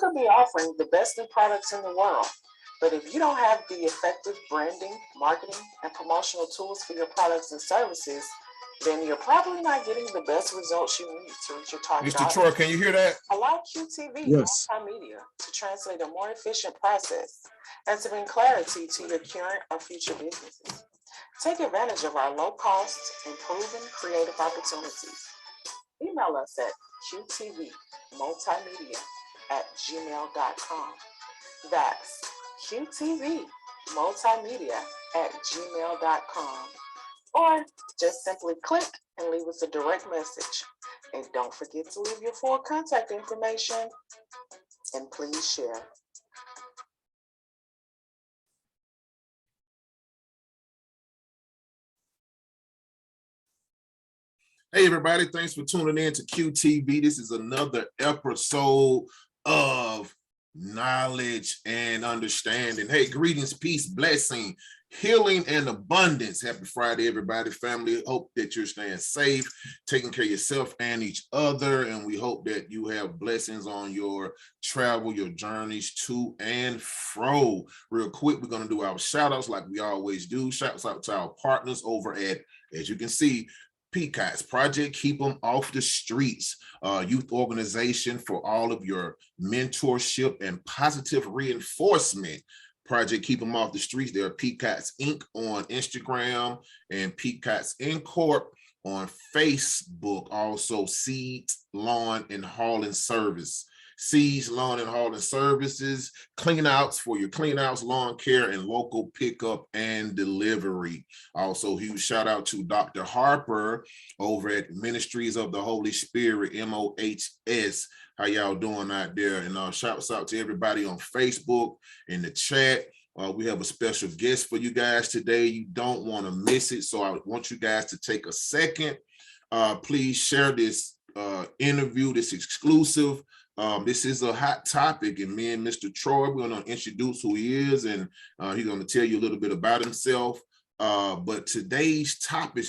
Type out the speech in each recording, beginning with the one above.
could be offering the best in products in the world, but if you don't have the effective branding, marketing, and promotional tools for your products and services, then you're probably not getting the best results you need to reach your target Mr. audience. Troy, can you hear that? Allow QTV Yes. multimedia to translate a more efficient process and to bring clarity to your current or future businesses. Take advantage of our low-cost and proven creative opportunities. Email us at qtvmultimedia@gmail.com. That's qtvmultimedia@gmail.com. Or just simply click and leave us a direct message. And don't forget to leave your full contact information, and please share. Hey, everybody, thanks for tuning in to QTV. This is another episode of Knowledge and Understanding. Hey, greetings, peace, blessing, healing, and abundance. Happy Friday, everybody, family. Hope that you're staying safe, taking care of yourself and each other, and we hope that you have blessings on your travel, your journeys to and fro. Real quick, we're going to do our shout-outs like we always do. Shouts out to our partners over at, as you can see, PCOTS, Project Keep Them Off the Streets, youth organization for all of your mentorship and positive reinforcement. Project Keep Them Off the Streets. They're PCOTS Inc. on Instagram and PCOTS Incorp. on Facebook. Also, Seeds, Lawn, and Hauling Service. Seeds, Lawn, and Hauling Services, clean outs for your clean outs, lawn care, and local pickup and delivery. Also, huge shout out to Dr. Harper over at Ministries of the Holy Spirit, MOHS. How y'all doing out there? And shouts out to everybody on Facebook, in the chat. We have a special guest for you guys today. You don't want to miss it. So I want you guys to take a second. Please share this interview, this exclusive. This is a hot topic, and me and Mr. Troy, we're going to introduce who he is, and he's going to tell you a little bit about himself. But today's topic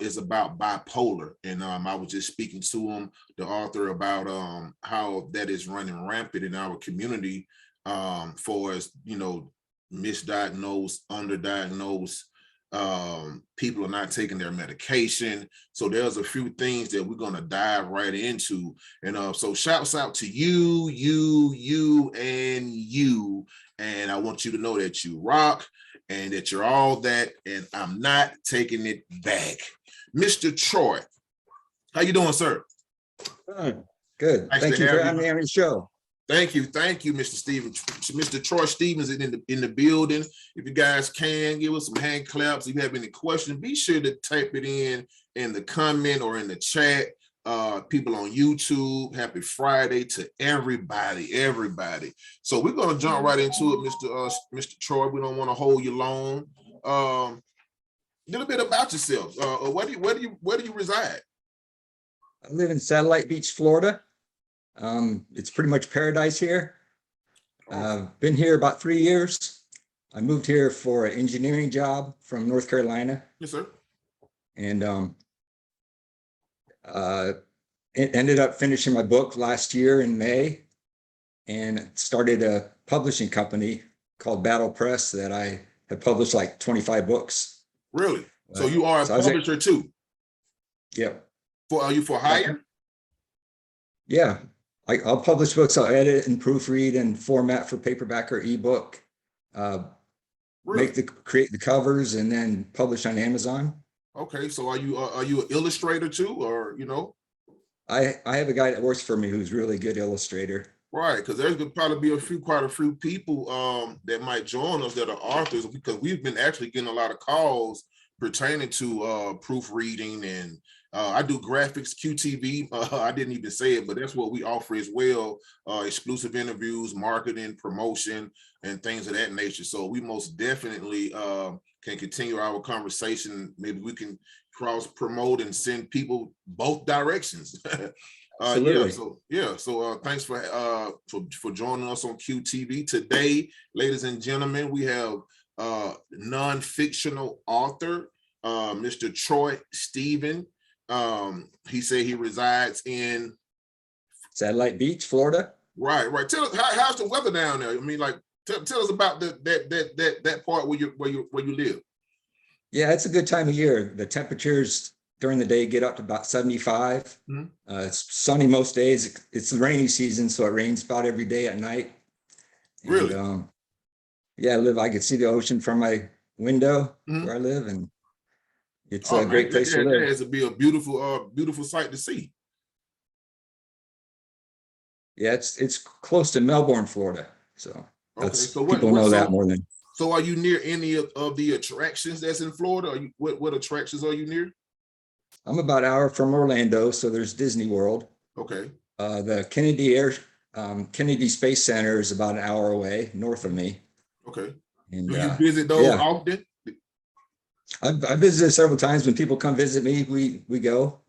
is about bipolar, and I was just speaking to him, the author, about how that is running rampant in our community, for as you know, misdiagnosed, underdiagnosed. People are not taking their medication. So there's a few things that we're going to dive right into. And so shouts out to you. And I want you to know that you rock and that you're all that, and I'm not taking it back. Mr. Troy, how you doing, sir? Good. Nice Thank you for having me on the show. Thank you, Mr. Stevens. Mr. Troy Stevens is in the building. If you guys can give us some hand claps, if you have any questions, be sure to type it in the comment or in the chat. People on YouTube, happy Friday to everybody. So we're gonna jump right into it, Mr. Troy. We don't want to hold you long. A little bit about yourself. Where do you reside? I live in Satellite Beach, Florida. It's pretty much paradise here. Been here about 3 years. I moved here for an engineering job from North Carolina. Yes, sir. And it ended up finishing my book last year in May, and started a publishing company called Battle Press that I have published like 25 books. Really? So you are a publisher too? Yep. Are you for hire? Yeah. I'll publish books. I'll edit and proofread and format for paperback or ebook. Really? Create the covers and then publish on Amazon. Okay, so are you an illustrator too, or you know? I have a guy that works for me who's really good illustrator. Right, because there's gonna probably be quite a few people that might join us that are authors, because we've been actually getting a lot of calls pertaining to proofreading, and I do graphics, QTV. I didn't even say it, but that's what we offer as well. Exclusive interviews, marketing, promotion, and things of that nature. So we most definitely can continue our conversation. Maybe we can cross promote and send people both directions. So thanks for joining us on QTV today, ladies and gentlemen. We have non-fictional author Mr. Troy Stevens. He said he resides in Satellite Beach, Florida. Right. Tell us how's the weather down there? I mean, like tell us about that part where you live. Yeah, it's a good time of year. The temperatures during the day get up to about 75. Mhm. It's sunny most days. It's the rainy season, so it rains about every day at night. And Really? yeah, I can see the ocean from my window Mhm. where I live, and it's Oh a man, great place to that live. has to be a beautiful sight to see. Yeah, it's close to Melbourne, Florida. So Okay, that's so people know that more than. so are you near any of the attractions that's in Florida? Are you what attractions are you near? I'm about an hour from Orlando, so there's Disney World. Okay. The Kennedy Space Center is about an hour away north of me. Okay. And Do you visit those yeah, often? I've visited several times. When people come visit me, we go,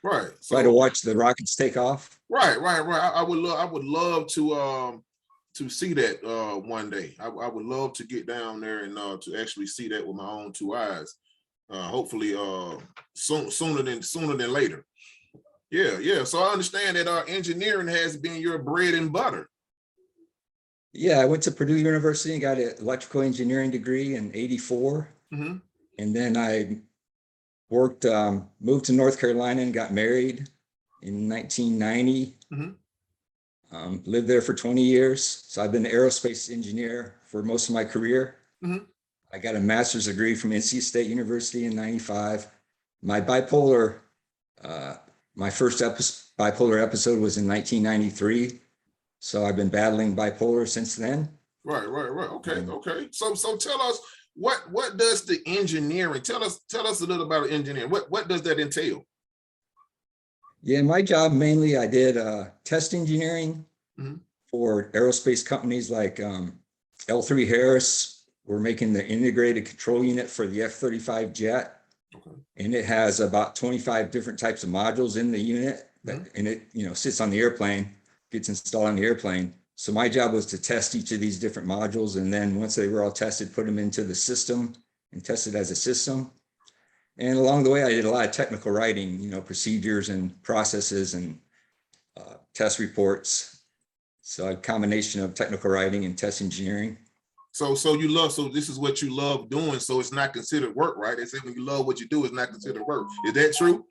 Right. try to So watch the rockets take off. right. I would love to see that one day. I would love to get down there and to actually see that with my own two eyes. Hopefully sooner than later. Yeah. So I understand that engineering has been your bread and butter. Yeah, I went to Purdue University and got an electrical engineering degree in '84. Mm-hmm. And then I worked, moved to North Carolina and got married in 1990. Mm-hmm. Lived there for 20 years. So I've been an aerospace engineer for most of my career. Mm-hmm. I got a master's degree from NC State University in '95. My bipolar, uh, my first bipolar episode was in 1993. So I've been battling bipolar since then. Right. Okay. Um, So tell us what does the engineering tell us a little about engineering. What does that entail? yeah, my job mainly I did test engineering Mhm. for aerospace companies like L3 Harris. We're making the integrated control unit for the F-35 jet. Okay. And it has about 25 different types of modules in the unit and it sits on the airplane, gets installed on the airplane. So my job was to test each of these different modules, and then once they were all tested, put them into the system and test it as a system. And along the way, I did a lot of technical writing, procedures and processes and test reports. So a combination of technical writing and test engineering. So this is what you love doing. So it's not considered work, right? They say when you love what you do, it's not considered work. Is that true?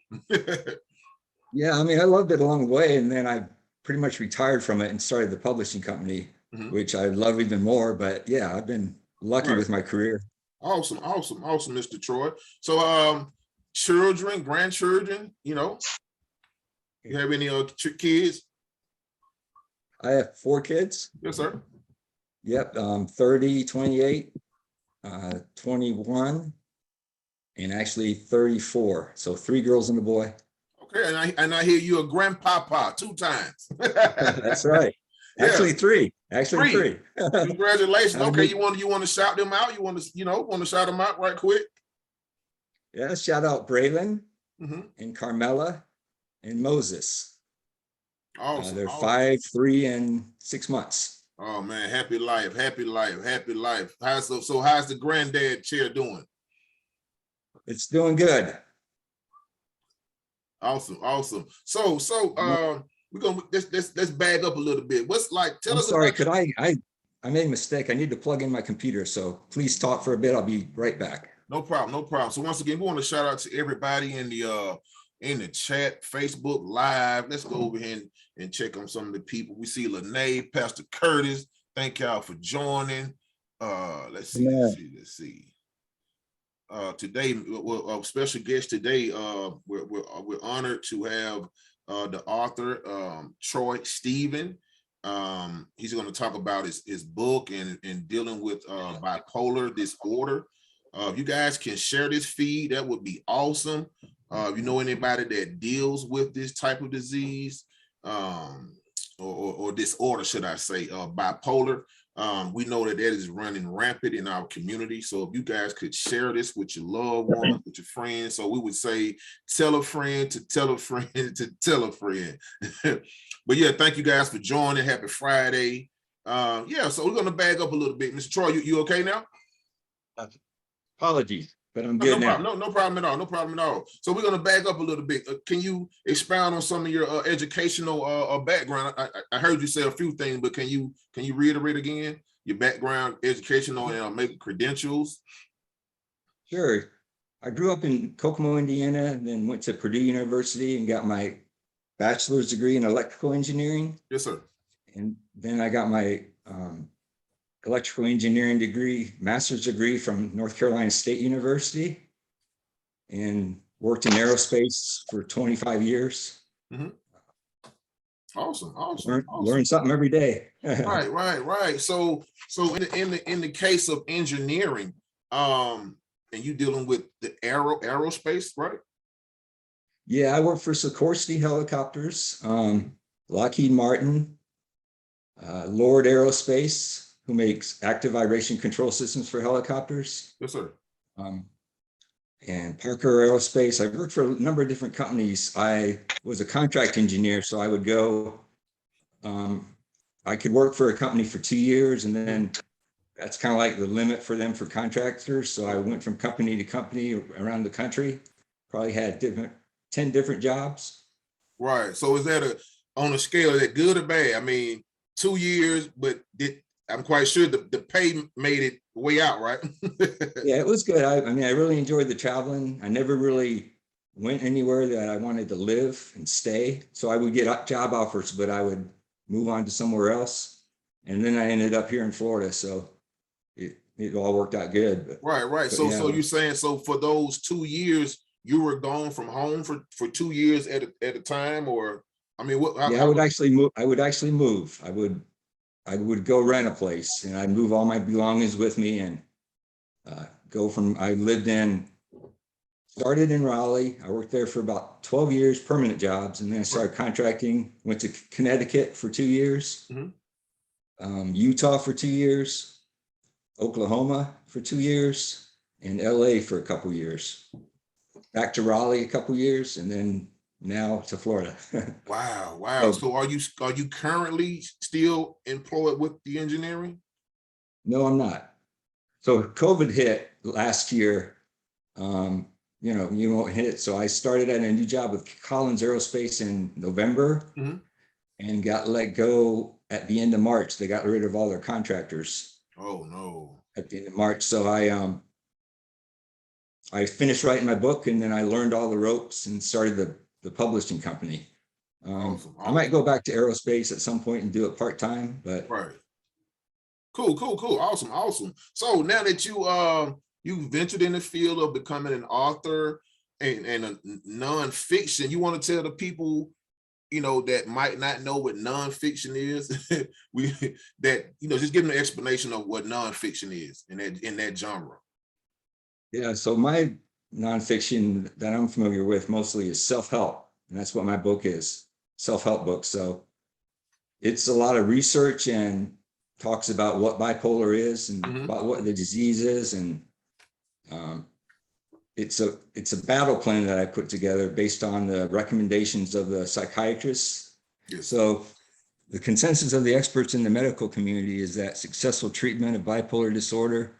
Yeah, I mean, I loved it along the way, and then I pretty much retired from it and started the publishing company, Mhm. which I love even more. But yeah, I've been lucky Right. with my career. Awesome, Mr. Troy. So children, grandchildren, you have any kids? I have 4 kids. Yes, sir. Yep, 30, 28, 21, and actually 34. So 3 girls and a boy. Okay, and I hear you a grandpapa 2 times. That's right. Yeah. Actually 3. Actually 3. Congratulations. Okay, you want to shout them out? You want to shout them out right quick? Yeah, shout out Braylon Mhm. and Carmela and Moses. Awesome. They're Awesome. 5, 3, and 6 months. Oh man, happy life. How's the granddad chair doing? It's doing good. Awesome. So we're gonna let's bag up a little bit. Tell I'm us sorry, about could I made a mistake. I need to plug in my computer. So please talk for a bit. I'll be right back. No problem. So once again, we want to shout out to everybody in the chat, Facebook Live. Let's go over here and check on some of the people. We see Lene, Pastor Curtis. Thank y'all for joining. Let's see. Today, a special guest today. We're honored to have the author Troy Stephen. He's going to talk about his book and dealing with bipolar disorder. If you guys can share this feed, that would be awesome. If you know anybody that deals with this type of disease or disorder, should I say, bipolar, we know that is running rampant in our community. So if you guys could share this with your loved ones, with your friends, so we would say, tell a friend to tell a friend to tell a friend. But yeah, thank you guys for joining. Happy Friday. Yeah, so we're gonna bag up a little bit. Mr. Troy, you okay now? Apologies. but I'm No, no good now. problem. No problem at all. No problem at all. So we're gonna back up a little bit. Can you expound on some of your educational background? I heard you say a few things, but can you reiterate again your background, educational, and maybe credentials? Sure. I grew up in Kokomo, Indiana, and then went to Purdue University and got my bachelor's degree in electrical engineering. Yes, sir. And then I got my electrical engineering degree, master's degree from North Carolina State University, and worked in aerospace for 25 years. Mhm. Awesome, awesome, Learn awesome. something every day. Right. So in the case of engineering, and you dealing with the aerospace, right? Yeah, I work for Sikorsky Helicopters, Lockheed Martin, Lord Aerospace, who makes active vibration control systems for helicopters, Yes, sir. and Parker Aerospace. I worked for a number of different companies. I was a contract engineer, so I would go, I could work for a company for 2 years, and then that's kind of like the limit for them for contractors. So I went from company to company around the country, probably had 10 different jobs. Right. So is that on a scale, is that good or bad? I mean, 2 years, but I'm quite sure the pay made it way out, right? Yeah, it was good. I mean, I really enjoyed the traveling. I never really went anywhere that I wanted to live and stay. So I would get job offers, but I would move on to somewhere else. And then I ended up here in Florida. So it all worked out good. Right. But So yeah, you're saying, so for those 2 years, you were gone from home for 2 years at a time, or I mean, what? yeah, I would actually move. I would actually move. I would go rent a place, and I'd move all my belongings with me and go from. Started in Raleigh. I worked there for about 12 years, permanent jobs, and then I started contracting. Went to Connecticut for 2 years, Utah for 2 years, Oklahoma for 2 years, and LA for a couple years. Back to Raleigh a couple years, and then now to Florida. Wow. So are you currently still employed with the engineering? No, I'm not. So COVID hit last year. You won't hit it. So I started at a new job with Collins Aerospace in November and got let go at the end of March. They got rid of all their contractors. Oh no. At the end of March. So I finished writing my book, and then I learned all the ropes and started the publishing company. Awesome. I might go back to aerospace at some point and do it part-time, but Right. Cool. Awesome. So now that you ventured in the field of becoming an author and a nonfiction, you want to tell the people, that might not know what nonfiction is, just give them an explanation of what nonfiction is in that genre. yeah, so my nonfiction that I'm familiar with mostly is self-help, and that's what my book is, self-help book. So it's a lot of research and talks about what bipolar is and about what the disease is, and it's a battle plan that I put together based on the recommendations of the psychiatrists. Yes. So the consensus of the experts in the medical community is that successful treatment of bipolar disorder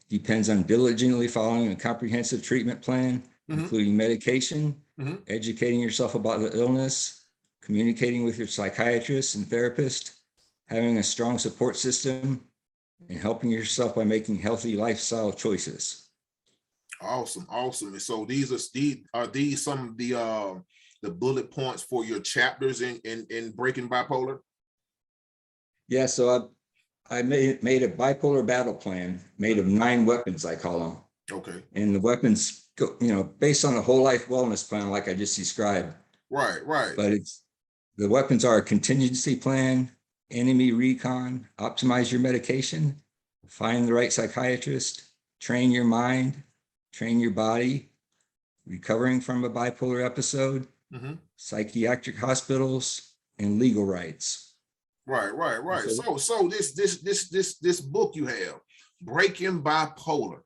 depends on diligently following a comprehensive treatment plan, including medication, educating yourself about the illness, communicating with your psychiatrist and therapist, having a strong support system, and helping yourself by making healthy lifestyle choices. Awesome. And so these are some of the bullet points for your chapters in Breaking Bipolar? Yeah, so I made a bipolar battle plan made of 9 weapons, I call them. Okay. And the weapons go, based on a whole life wellness plan, like I just described. Right. But the weapons are a contingency plan, enemy recon, optimize your medication, find the right psychiatrist, train your mind, train your body, recovering from a bipolar episode, psychiatric hospitals, and legal rights. Right. So this book you have, Breaking Bipolar,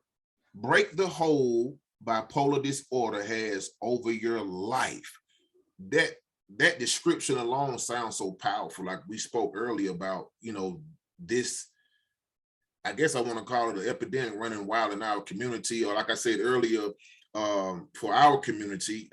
break the hold bipolar disorder has over your life. That description alone sounds so powerful. Like we spoke earlier about, this I guess I want to call it an epidemic running wild in our community, or like I said earlier, for our community,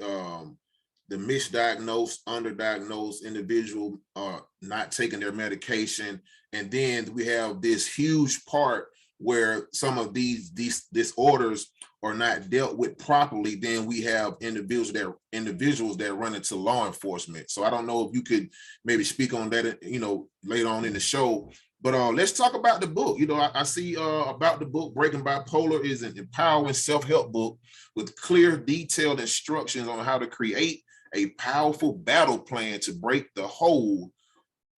the misdiagnosed, underdiagnosed individual are not taking their medication. And then we have this huge part where some of these disorders are not dealt with properly. Then we have individuals that run into law enforcement. So I don't know if you could maybe speak on that, later on in the show. But let's talk about the book. I see about the book, Breaking Bipolar is an empowering self-help book with clear, detailed instructions on how to create a powerful battle plan to break the hold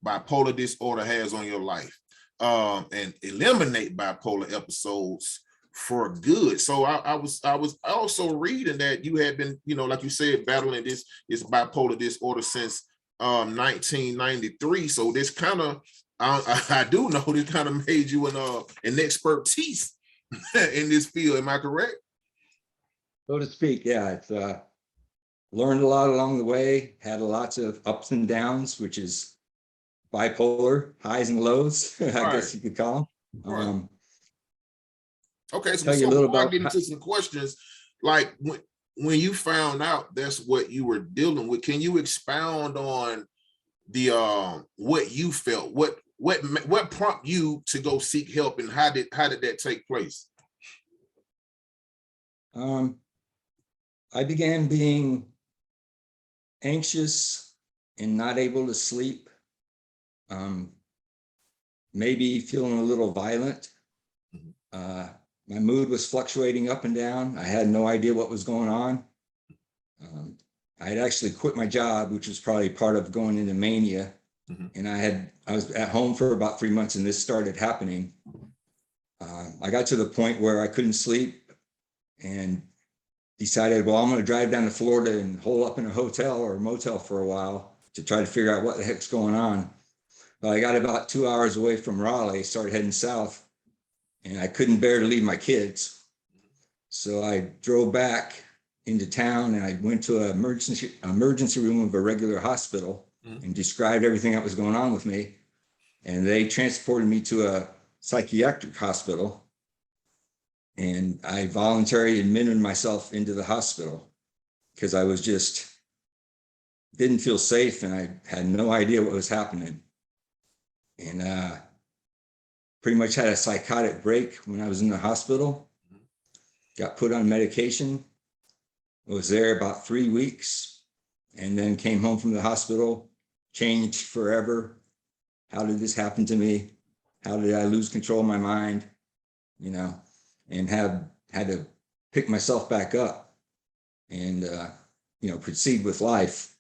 bipolar disorder has on your life, and eliminate bipolar episodes for good. So I was also reading that you had been, like you said, battling this bipolar disorder since 1993. So this kind of, I do know this kind of made you an expertise in this field. Am I correct? So to speak, yeah. It's learned a lot along the way, had lots of ups and downs, which is bipolar, highs and lows, I guess you could call them. Right. Okay, so Tell you a little before I about get into some questions, like when you found out that's what you were dealing with, can you expound on the what you felt, what prompted you to go seek help, and how did that take place? I began being anxious and not able to sleep, maybe feeling a little violent. My mood was fluctuating up and down. I had no idea what was going on. I had actually quit my job, which was probably part of going into mania. And I was at home for about 3 months, and this started happening. I got to the point where I couldn't sleep and decided, well, I'm going to drive down to Florida and hole up in a hotel or a motel for a while to try to figure out what the heck's going on. But I got about 2 hours away from Raleigh, started heading south, and I couldn't bear to leave my kids. So I drove back into town, and I went to an emergency room of a regular hospital and described everything that was going on with me. And they transported me to a psychiatric hospital. And I voluntarily admitted myself into the hospital because I was didn't feel safe, and I had no idea what was happening. And pretty much had a psychotic break when I was in the hospital, got put on medication, was there about 3 weeks, and then came home from the hospital, changed forever. How did this happen to me? How did I lose control of my mind? And had to pick myself back up and proceed with life.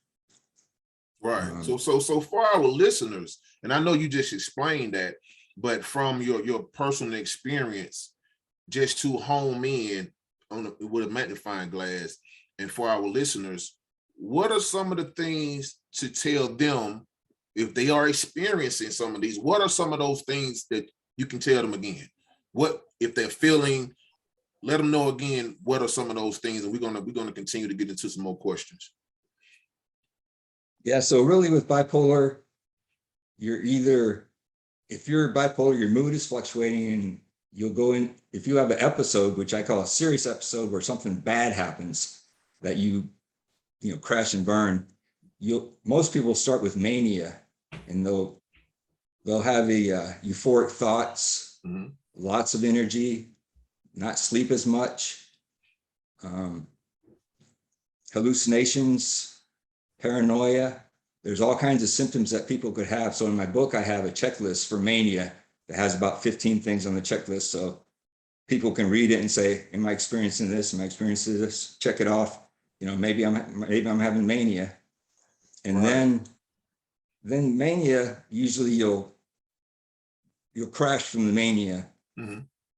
Right. So for our listeners, and I know you just explained that, but from your personal experience, just to home in with a magnifying glass, and for our listeners, what are some of the things to tell them if they are experiencing some of these? What are some of those things that you can tell them again? What if they're feeling? Let them know again. What are some of those things? And we're gonna continue to get into some more questions. Yeah. So really, with bipolar, if you're bipolar, your mood is fluctuating, and you'll go in. If you have an episode, which I call a serious episode, where something bad happens that you crash and burn, most people start with mania, and they'll have euphoric thoughts, lots of energy, not sleep as much, hallucinations, paranoia. There's all kinds of symptoms that people could have. So in my book, I have a checklist for mania that has about 15 things on the checklist. So people can read it and say, am I experiencing this? Am I experiencing this? Check it off. Maybe I'm having mania. And then mania, usually you'll crash from the mania.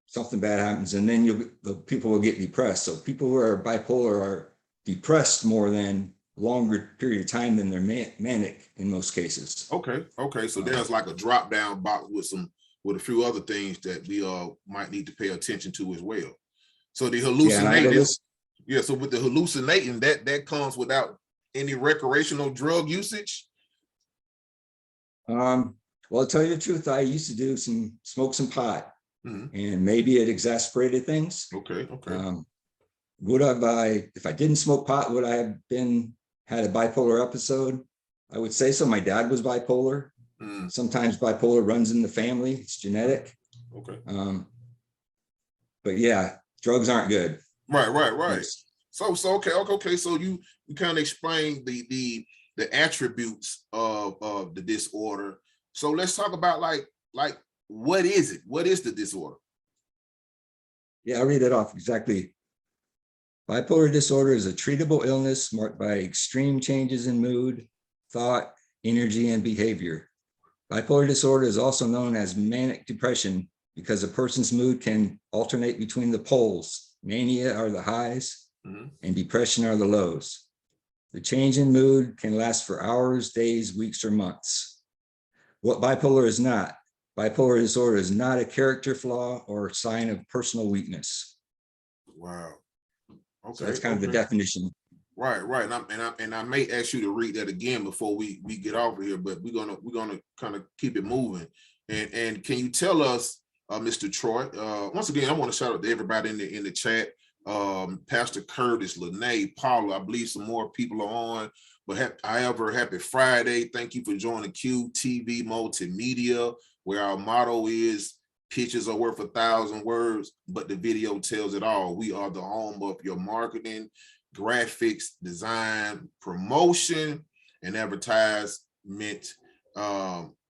Something bad happens, and then the people will get depressed. So people who are bipolar are depressed more than longer period of time than they're manic in most cases. Okay. So there's like a drop down box with a few other things that we might need to pay attention to as well. So the hallucinating, so with the hallucinating, that comes without any recreational drug usage. Well, to tell you the truth, I used to smoke some pot. Mhm. and maybe it exacerbated things. Okay. Okay. If I didn't smoke pot, would I have had a bipolar episode? I would say so. My dad was bipolar. Mm. Sometimes bipolar runs in the family. It's genetic. Okay. But yeah, drugs aren't good. Right. So okay. So you kind of explained the attributes of the disorder. So let's talk about like what is it? What is the disorder? Yeah, I'll read it off exactly. Bipolar disorder is a treatable illness marked by extreme changes in mood, thought, energy, and behavior. Bipolar disorder is also known as manic depression because a person's mood can alternate between the poles. Mania are the highs, and depression are the lows. The change in mood can last for hours, days, weeks, or months. What bipolar is not. Bipolar disorder is not a character flaw or a sign of personal weakness. Wow. Okay. So that's kind of the definition. Right. And I may ask you to read that again before we get off of here, but we're gonna kind of keep it moving. And can you tell us, Mr. Troy? Once again, I want to shout out to everybody in the chat. Pastor Curtis, Lene, Paula, I believe some more people are on. But however, happy Friday. Thank you for joining QTV Multimedia, where our motto is pictures are worth 1,000 words, but the video tells it all. We are the home of your marketing, graphics, design, promotion, and advertisement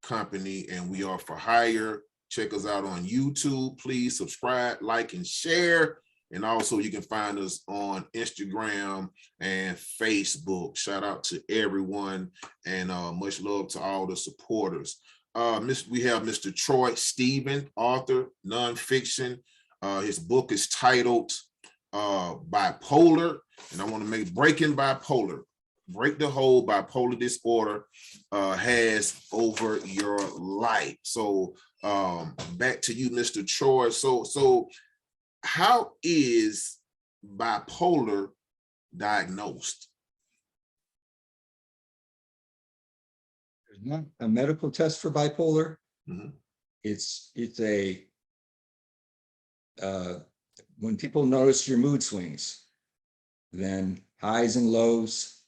company, and we are for hire. Check us out on YouTube. Please subscribe, like, and share. And also you can find us on Instagram and Facebook. Shout out to everyone, and much love to all the supporters. We have Mr. Troy Stephen, author, nonfiction. His book is titled Bipolar, and I want to make Breaking Bipolar. Break the whole bipolar disorder has over your life. So back to you, Mr. Troy. So how is bipolar diagnosed? There's not a medical test for bipolar. Mhm. It's when people notice your mood swings, then highs and lows,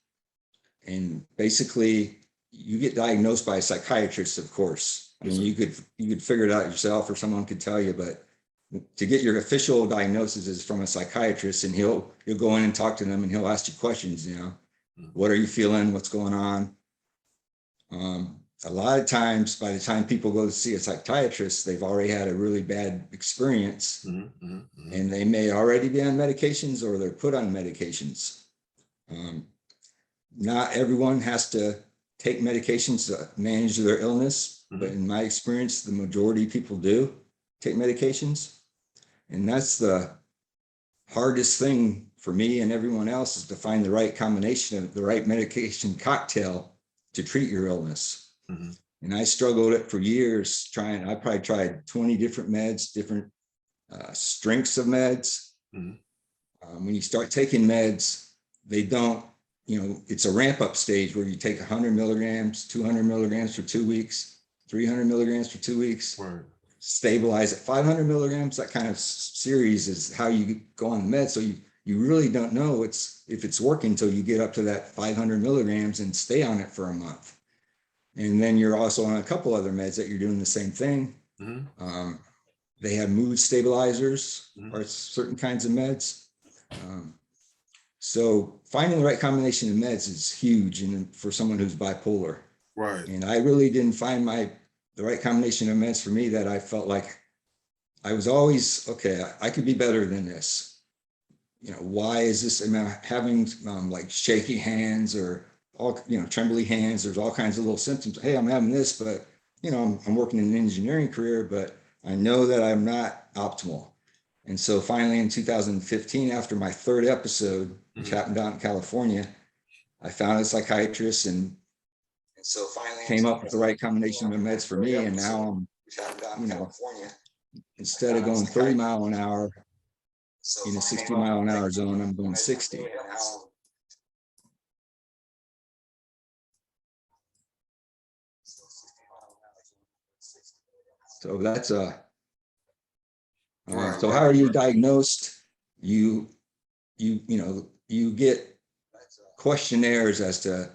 and basically you get diagnosed by a psychiatrist, of course. I mean, you could figure it out yourself, or someone could tell you, but to get your official diagnosis is from a psychiatrist, and he'll go in and talk to them, and he'll ask you questions, what are you feeling? What's going on? A lot of times, by the time people go to see a psychiatrist, they've already had a really bad experience, and they may already be on medications, or they're put on medications. Not everyone has to take medications to manage their illness, but in my experience, the majority of people do take medications. And that's the hardest thing for me and everyone else, is to find the right combination of the right medication cocktail to treat your illness. And I struggled it for years I probably tried 20 different meds, different strengths of meds. When you start taking meds, they don't, it's a ramp up stage where you take 100 milligrams, 200 milligrams for 2 weeks, 300 milligrams for 2 weeks. Right. Stabilize at 500 milligrams. That kind of series is how you go on the med. So you really don't know if it's working until you get up to that 500 milligrams and stay on it for a month. And then you're also on a couple other meds that you're doing the same thing. They have mood stabilizers or certain kinds of meds. So finding the right combination of meds is huge for someone who's bipolar. Right. And I really didn't find the right combination of meds for me that I felt like I was always, okay, I could be better than this. Why is this? Am I having like shaky hands or trembly hands? There's all kinds of little symptoms. Hey, I'm having this, but I'm working in an engineering career, but I know that I'm not optimal. And so finally in 2015, after my third episode, which happened out in California, I found a psychiatrist, and so finally came up with the right combination of meds for me. And now I'm, instead of going 30 mile an hour in a 60 mile an hour zone, I'm going 60. So that's So how are you diagnosed? You you get questionnaires as to,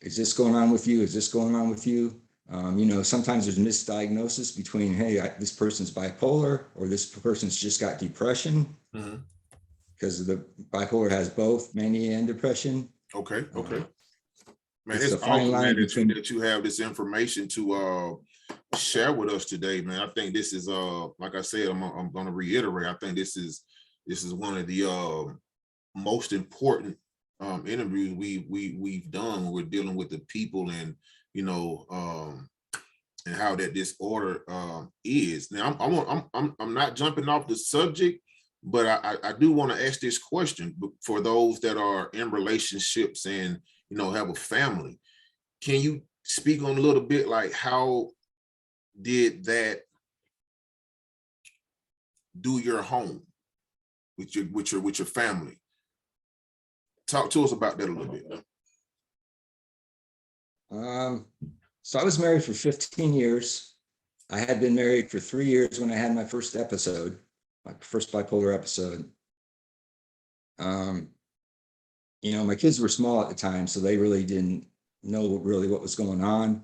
is this going on with you? Is this going on with you? Sometimes there's misdiagnosis between, hey, this person's bipolar, or this person's just got depression, because the bipolar has both mania and depression. Okay. Man, It's it's a fine awesome, line man, between. that you have this information to share with us today, man. I think this is like I said, I'm gonna reiterate. I think this is one of the most important interviews we've done when we're dealing with the people, and and how that disorder is. Now I'm not jumping off the subject, but I do want to ask this question for those that are in relationships and have a family. Can you speak on a little bit, like, how did that do your home with your family? Talk to us about that a little bit. So I was married for 15 years. I had been married for 3 years when I had my first episode, my first bipolar episode. My kids were small at the time, so they really didn't know really what was going on.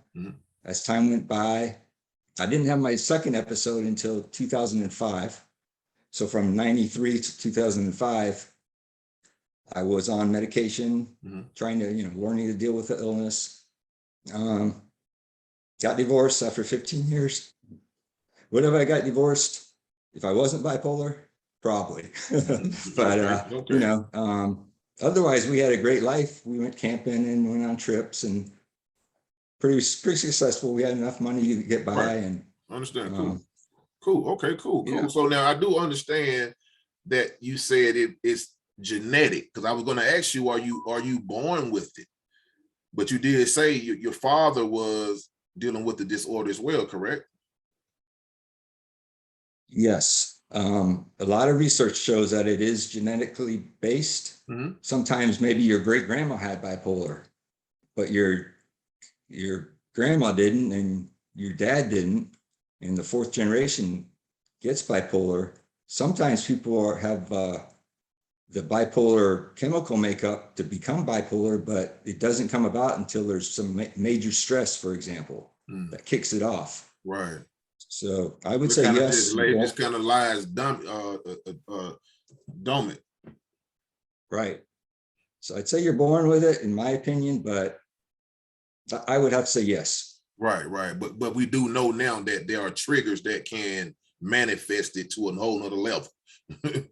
As time went by, I didn't have my second episode until 2005. So from 93 to 2005, I was on medication, trying to, learning to deal with the illness. Got divorced after 15 years. What if I got divorced if I wasn't bipolar? Probably. But, okay. Otherwise we had a great life. We went camping and went on trips, and pretty successful. We had enough money to get by. Right. And Understand. Cool. Okay, cool. Yeah. So now I do understand that you said it's genetic, because I was going to ask you, are you born with it? But you did say your father was dealing with the disorder as well, correct? Yes. A lot of research shows that it is genetically based. Sometimes maybe your great grandma had bipolar, but your grandma didn't, and your dad didn't, and the fourth generation gets bipolar. Sometimes people have the bipolar chemical makeup to become bipolar, but it doesn't come about until there's some major stress, for example, that kicks it off. Right. So I would say yes. It just kind of lies dormant. Right. So I'd say you're born with it, in my opinion, but I would have to say yes. Right. But we do know now that there are triggers that can manifest it to a whole nother level.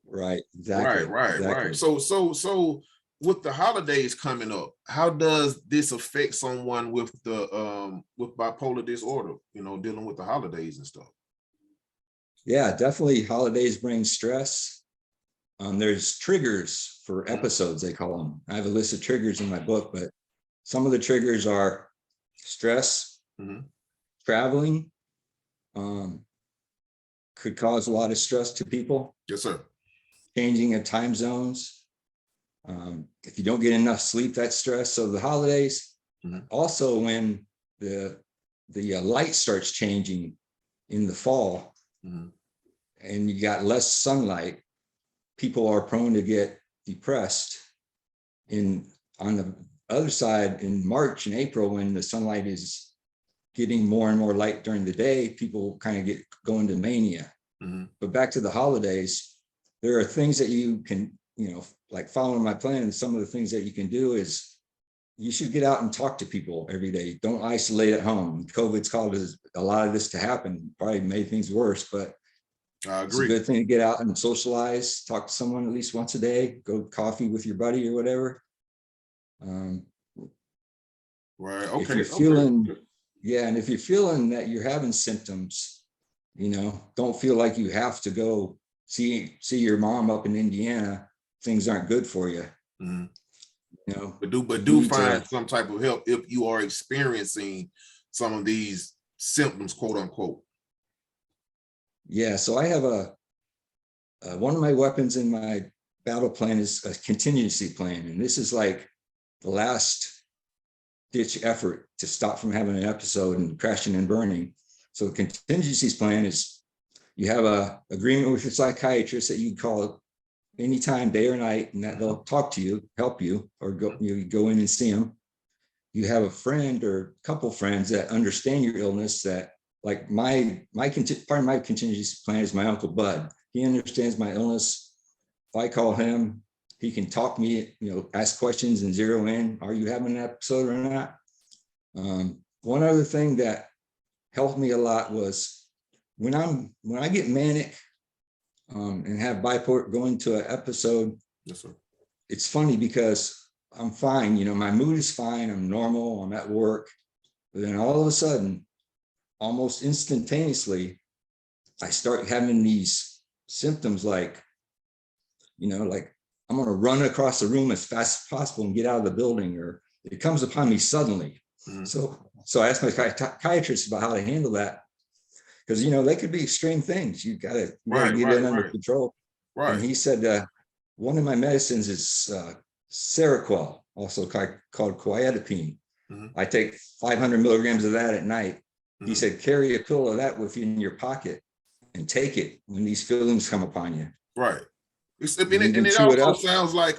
Right. Exactly. Right. So with the holidays coming up, how does this affect someone with the with bipolar disorder, dealing with the holidays and stuff? Yeah, definitely holidays bring stress. There's triggers for episodes, they call them. I have a list of triggers in my book, but some of the triggers are stress, traveling, could cause a lot of stress to people. Yes, sir. Changing of time zones. If you don't get enough sleep, that's stress. So the holidays, also when the light starts changing in the fall, and you got less sunlight, people are prone to get depressed. On the other side, in March and April, when the sunlight is getting more and more light during the day, people kind of go into mania. But back to the holidays, there are things that you can, like following my plan. Some of the things that you can do is you should get out and talk to people every day. Don't isolate at home. COVID's caused a lot of this to happen, probably made things worse, but I agree. It's a good thing to get out and socialize, talk to someone at least once a day, go coffee with your buddy or whatever. Right. Okay. If you're feeling, and if you're feeling that you're having symptoms, don't feel like you have to go see your mom up in Indiana. Things aren't good for you. But do find some type of help if you are experiencing some of these symptoms, quote unquote. Yeah. So I have one of my weapons in my battle plan is a contingency plan. And this is like the last ditch effort to stop from having an episode and crashing and burning. So the contingencies plan is, you have a agreement with your psychiatrist that you call anytime, day or night, and that they'll talk to you, help you, or you go in and see them. You have a friend or couple friends that understand your illness. That, like part of my contingency plan is my Uncle Bud. He understands my illness. If I call him, he can talk me, ask questions and zero in. Are you having an episode or not? One other thing that helped me a lot was when I get manic and have bipolar going to an episode. Yes, sir. It's funny because I'm fine, my mood is fine, I'm normal, I'm at work, but then all of a sudden, almost instantaneously, I start having these symptoms like I'm gonna run across the room as fast as possible and get out of the building, or it comes upon me suddenly. Mhm. So I asked my psychiatrist about how to handle that, because they could be extreme things. You gotta Right, get it under control. Right. And he said one of my medicines is Seroquel, also called quetiapine. Mhm. I take 500 milligrams of that at night. He Mhm. said, carry a pill of that with you in your pocket and take it when these feelings come upon you. Right. And You can it chew it also up. sounds like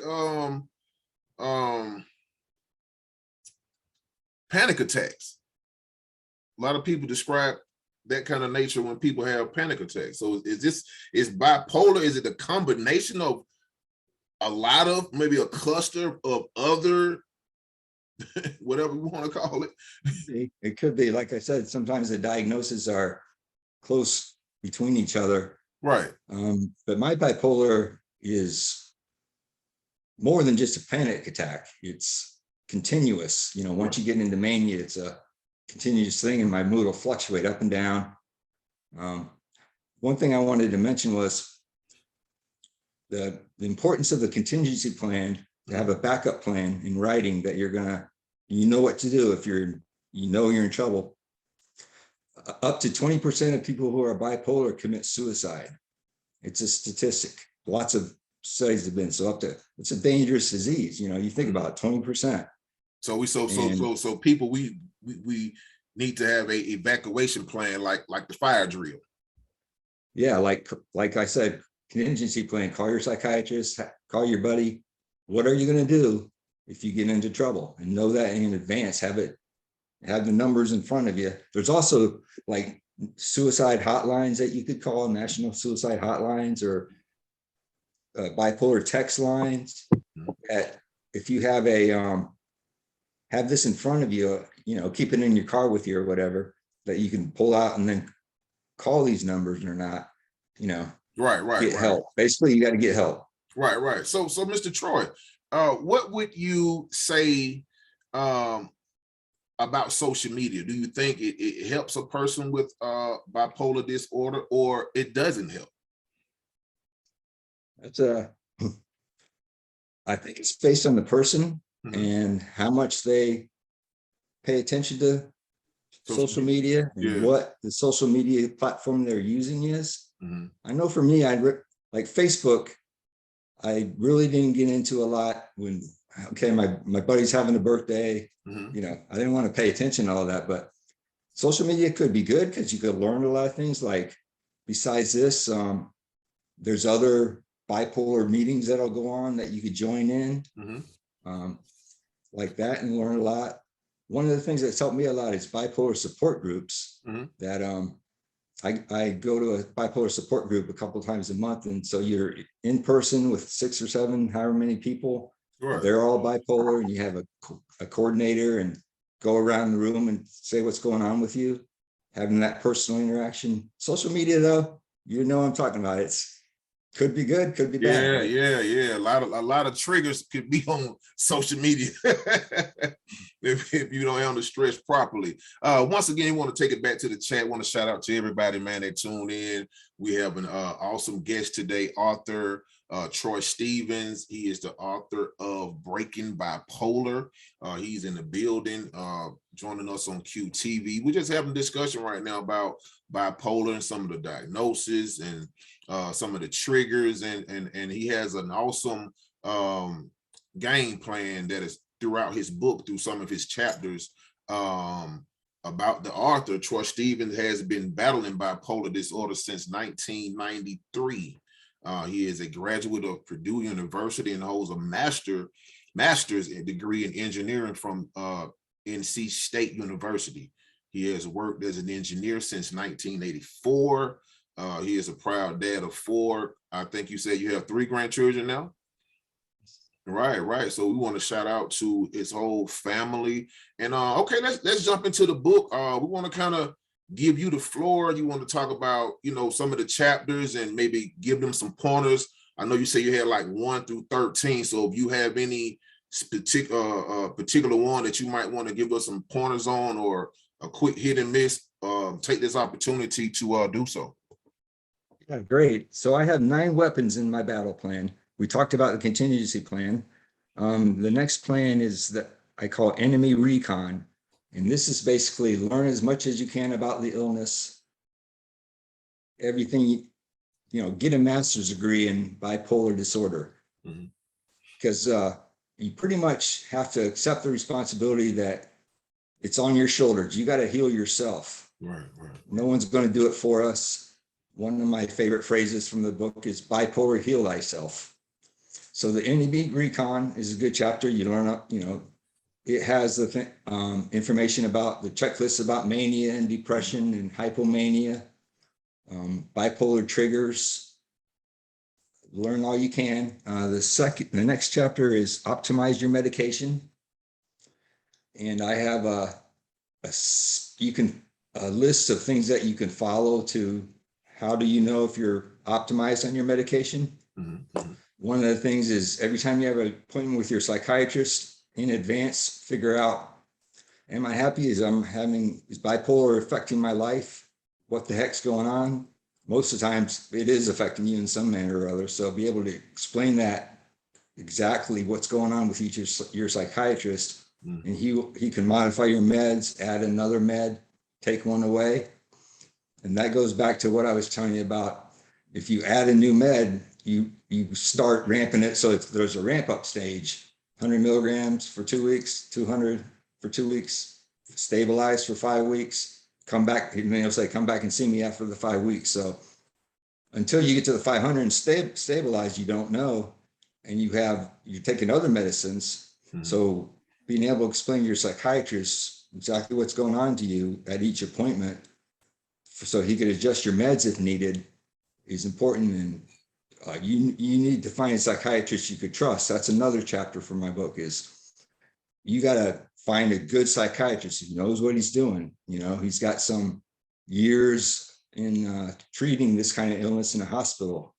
panic attacks. A lot of people describe that kind of nature when people have panic attacks. So is bipolar, is it a combination of a lot of, maybe a cluster of other whatever we want to call it? It could be, like I said, sometimes the diagnoses are close between each other. Right. But my bipolar is more than just a panic attack. It's continuous. Once you get into mania, it's a continuous thing, and my mood will fluctuate up and down. One thing I wanted to mention was the importance of the contingency plan, to have a backup plan in writing that you know what to do if you're in trouble. Up to 20% of people who are bipolar commit suicide. It's a statistic. Lots of studies have been. So it's a dangerous disease. You think about it, 20%. So people, we need to have a evacuation plan, like the fire drill. Yeah, like I said, contingency plan. Call your psychiatrist, call your buddy. What are you going to do if you get into trouble? And know that in advance. Have the numbers in front of you. There's also like suicide hotlines that you could call, national suicide hotlines, or bipolar text lines. That if you have have this in front of you, keep it in your car with you or whatever, that you can pull out and then call these numbers or not, get help. Basically, you got to get help. Right. So Mr. Troy, what would you say about social media? Do you think it helps a person with bipolar disorder, or it doesn't help? I think it's based on the person Mhm. and how much they pay attention to social media and what the social media platform they're using is. Mhm. I know for me, like Facebook, I really didn't get into a lot when, my buddy's having a birthday, Mhm. I didn't want to pay attention to all that, but social media could be good because you could learn a lot of things. Like besides this, there's other bipolar meetings that'll go on that you could join in, like that, and learn a lot. One of the things that's helped me a lot is bipolar support groups. That I go to a bipolar support group a couple of times a month, and so you're in person with 6 or 7, however many people. Right. They're all bipolar, and you have a coordinator, and go around the room and say what's going on with you, having that personal interaction. Social media, though, I'm talking about. It's could be good, could be bad. Right? Yeah. A lot of triggers could be on social media if you don't handle stress properly. Once again, you want to take it back to the chat. Want to shout out to everybody, man, that tuned in. We have an awesome guest today, author Troy Stevens. He is the author of Breaking Bipolar. He's in the building, joining us on QTV. We're just having a discussion right now about bipolar and some of the diagnosis and some of the triggers, and he has an awesome game plan that is throughout his book, through some of his chapters, about the author, Troy Stevens has been battling bipolar disorder since 1993. He is a graduate of Purdue University and holds a master's degree in engineering from NC State University. He has worked as an engineer since 1984. He is a proud dad of 4. I think you said you have 3 grandchildren now. Right. So we want to shout out to his whole family. And okay, let's jump into the book. We want to kind of give you the floor. You want to talk about, some of the chapters and maybe give them some pointers. I know you say you had like 1 through 13. So if you have any particular one that you might want to give us some pointers on, or a quick hit and miss, take this opportunity to do so. Yeah, great. So I have 9 weapons in my battle plan. We talked about the contingency plan. The next plan is that I call enemy recon. And this is basically learn as much as you can about the illness, everything, get a master's degree in bipolar disorder. Because you pretty much have to accept the responsibility that it's on your shoulders. You got to heal yourself. Right. No one's going to do it for us. One of my favorite phrases from the book is bipolar heal thyself. So the enemy recon is a good chapter. You learn, it has the information about the checklists about mania and depression and hypomania, bipolar triggers. Learn all you can. The next chapter is optimize your medication. And I have a list of things that you can follow to how do you know if you're optimized on your medication. One of the things is every time you have an appointment with your psychiatrist in advance, figure out, am I happy? Is bipolar affecting my life? What the heck's going on? Most of the times it is affecting you in some manner or other. So be able to explain that exactly what's going on with your psychiatrist. And he can modify your meds, add another med, take one away. And that goes back to what I was telling you about. If you add a new med, you start ramping it. So if there's a ramp up stage, 100 milligrams for 2 weeks, 200 for 2 weeks, stabilize for 5 weeks, come back. He'll say, come back and see me after the 5 weeks. So until you get to the 500 and stabilize, you don't know. And you're taking other medicines. So being able to explain to your psychiatrist exactly what's going on to you at each appointment, so he could adjust your meds if needed, is important. And you need to find a psychiatrist you could trust. That's another chapter for my book, is you got to find a good psychiatrist who knows what he's doing. He's got some years in treating this kind of illness in a hospital.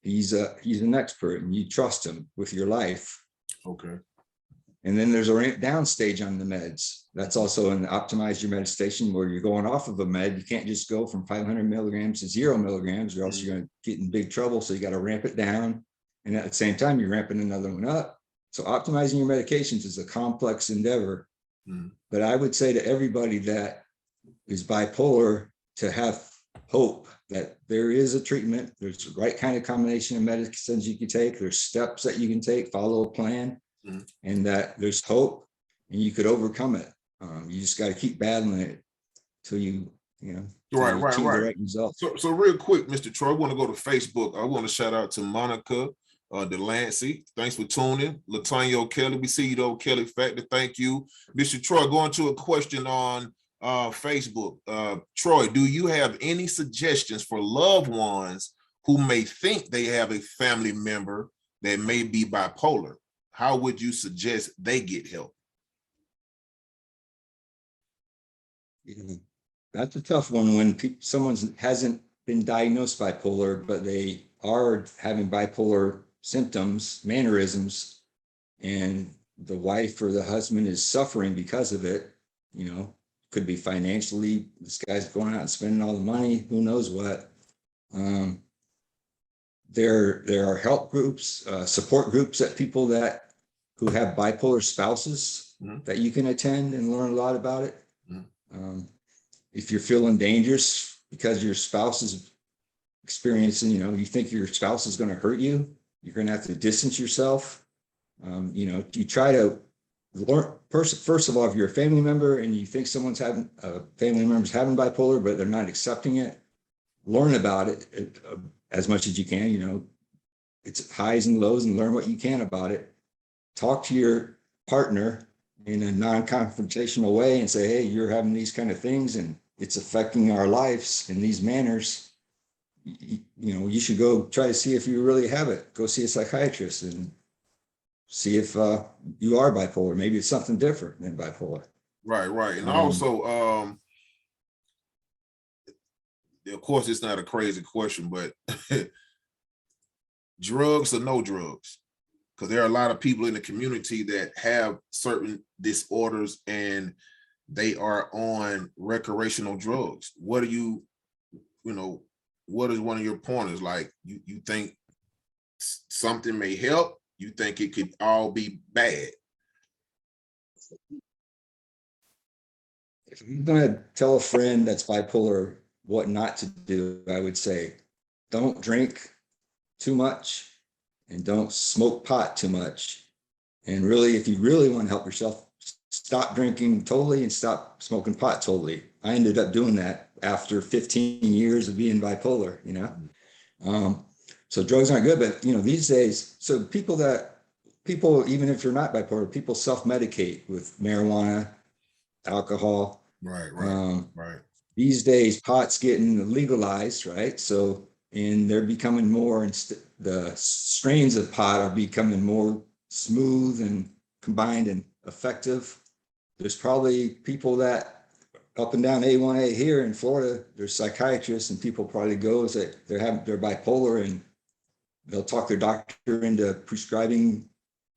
He's an expert, and you trust him with your life. Okay. And then there's a ramp down stage on the meds. That's also in the optimize your medication, where you're going off of a med. You can't just go from 500 milligrams to 0 milligrams, or else you're going to get in big trouble. So you got to ramp it down. And at the same time, you're ramping another one up. So optimizing your medications is a complex endeavor. But I would say to everybody that is bipolar to have hope that there is a treatment. There's the right kind of combination of medicines you can take. There's steps that you can take, follow a plan. And that there's hope, and you could overcome it. You just got to keep battling it till you achieve the right results. So real quick, Mr. Troy, I want to go to Facebook. I want to shout out to Monica Delancey. Thanks for tuning. Latanya O'Kelly, we see you though. Kelly Factor, thank you. Mr. Troy, going to a question on Facebook. Troy, do you have any suggestions for loved ones who may think they have a family member that may be bipolar? How would you suggest they get help? That's a tough one when someone hasn't been diagnosed bipolar, but they are having bipolar symptoms, mannerisms, and the wife or the husband is suffering because of it. Could be financially, this guy's going out and spending all the money, who knows what. There are help groups, support groups that people who have bipolar spouses that you can attend and learn a lot about it. If you're feeling dangerous because your spouse is experiencing, you think your spouse is going to hurt you, you're going to have to distance yourself. You try to first of all, if you're a family member and you think someone's having a family member's having bipolar, but they're not accepting it, learn about it as much as you can. You know, it's highs and lows, and learn what you can about it. Talk to your partner in a non-confrontational way and say, hey, you're having these kind of things and it's affecting our lives in these manners. You know, you should go try to see if you really have it. Go see a psychiatrist and see if you are bipolar. Maybe it's something different than bipolar. Right. And also, of course, it's not a crazy question, but drugs or no drugs? Because there are a lot of people in the community that have certain disorders and they are on recreational drugs. What do you know, what is one of your pointers? Like, you think something may help? You think it could all be bad? If you're going to tell a friend that's bipolar what not to do, I would say, don't drink too much and don't smoke pot too much. And really, if you really want to help yourself, stop drinking totally and stop smoking pot totally. I ended up doing that after 15 years of being bipolar, you know? So drugs aren't good, but you know, these days, so people, even if you're not bipolar, people self-medicate with marijuana, alcohol. Right. These days, pot's getting legalized, right? So, and they're becoming more, the strains of pot are becoming more smooth and combined and effective. There's probably people that up and down A1A here in Florida, there's psychiatrists and people probably go and say they're bipolar, and they'll talk their doctor into prescribing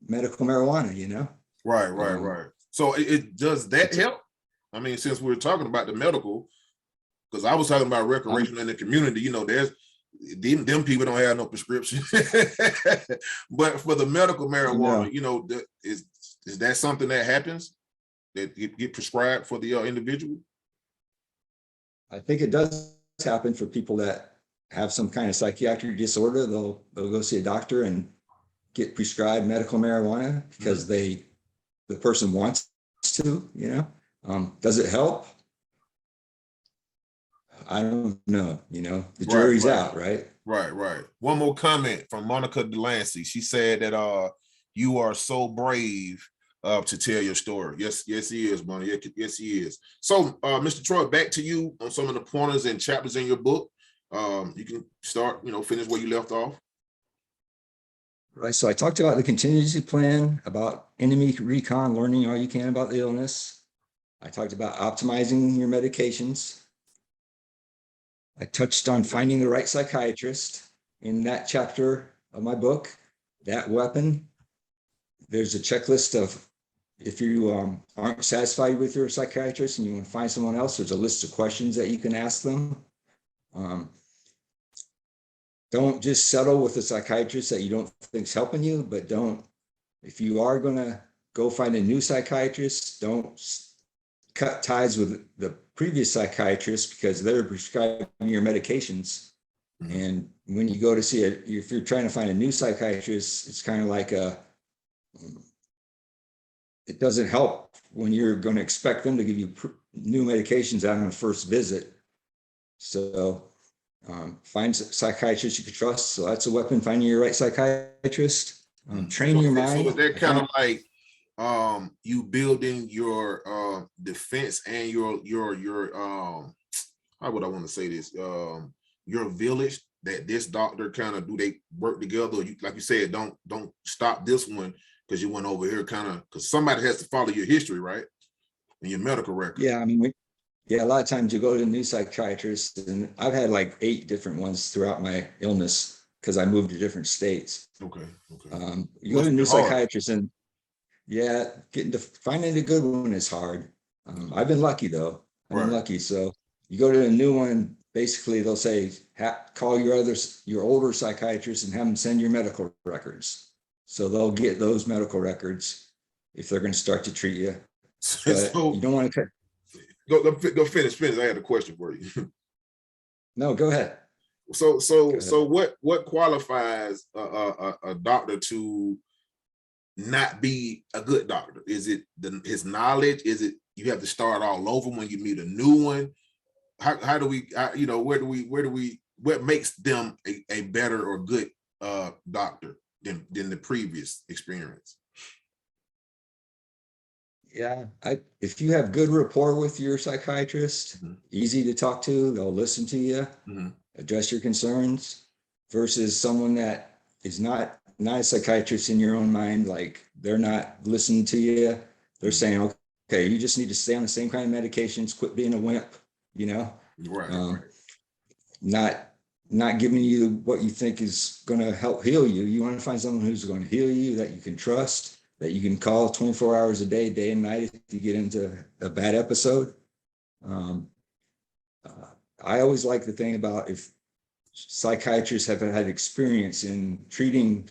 medical marijuana, you know? Right. So it does that help? I mean, since we're talking about the medical, because I was talking about recreational in the community, you know, there's them people don't have no prescription. But for the medical marijuana, you know, is that something that happens, that get prescribed for the individual? I think it does happen for people that have some kind of psychiatric disorder. They'll go see a doctor and get prescribed medical marijuana because the person wants to, you know. Does it help? I don't know, you know, the jury's out, right? Right. One more comment from Monica Delancey. She said that you are so brave to tell your story. Yes, he is, Monica. Yes, he is. So, Mr. Troy, back to you on some of the pointers and chapters in your book. You can start, you know, finish where you left off. Right. So I talked about the contingency plan, about enemy recon, learning all you can about the illness. I talked about optimizing your medications. I touched on finding the right psychiatrist in that chapter of my book. That weapon, there's a checklist of, if you aren't satisfied with your psychiatrist and you want to find someone else, there's a list of questions that you can ask them. Don't just settle with a psychiatrist that you don't think is helping you, but if you are going to go find a new psychiatrist, don't cut ties with the previous psychiatrist because they're prescribing your medications. And when you go to see it, if you're trying to find a new psychiatrist, it's kind of like it doesn't help when you're going to expect them to give you new medications on the first visit. So find a psychiatrist you can trust. So that's a weapon, finding your right psychiatrist. Train your mind. So is that kind of like you building your defense and your how would I want to say this, your village, that this doctor kind of, do they work together? You, like you said, don't stop this one because you went over here, kind of, because somebody has to follow your history, right, and your medical record. Yeah, I mean, a lot of times you go to a new psychiatrist, and I've had like 8 different ones throughout my illness because I moved to different states. Okay. You go to a new psychiatrist, and finding a good one is hard. I've been lucky though. So you go to a new one, basically they'll say, call your older psychiatrist and have them send your medical records. So they'll get those medical records if they're going to start to treat you. But so, you don't want to go finish. I had a question for you. No, go ahead. So what qualifies a doctor to not be a good doctor? Is it his knowledge? Is it you have to start all over when you meet a new one? How do we, you know, what makes them a better or good doctor than the previous experience? Yeah, if you have good rapport with your psychiatrist, easy to talk to, they'll listen to you, address your concerns, versus someone that is not a psychiatrist in your own mind, like they're not listening to you. They're saying, okay, you just need to stay on the same kind of medications, quit being a wimp, you know, Right. not giving you what you think is going to help heal you. You want to find someone who's going to heal you, that you can trust, that you can call 24 hours a day, day and night, if you get into a bad episode. I always like the thing about if psychiatrists have had experience in treating,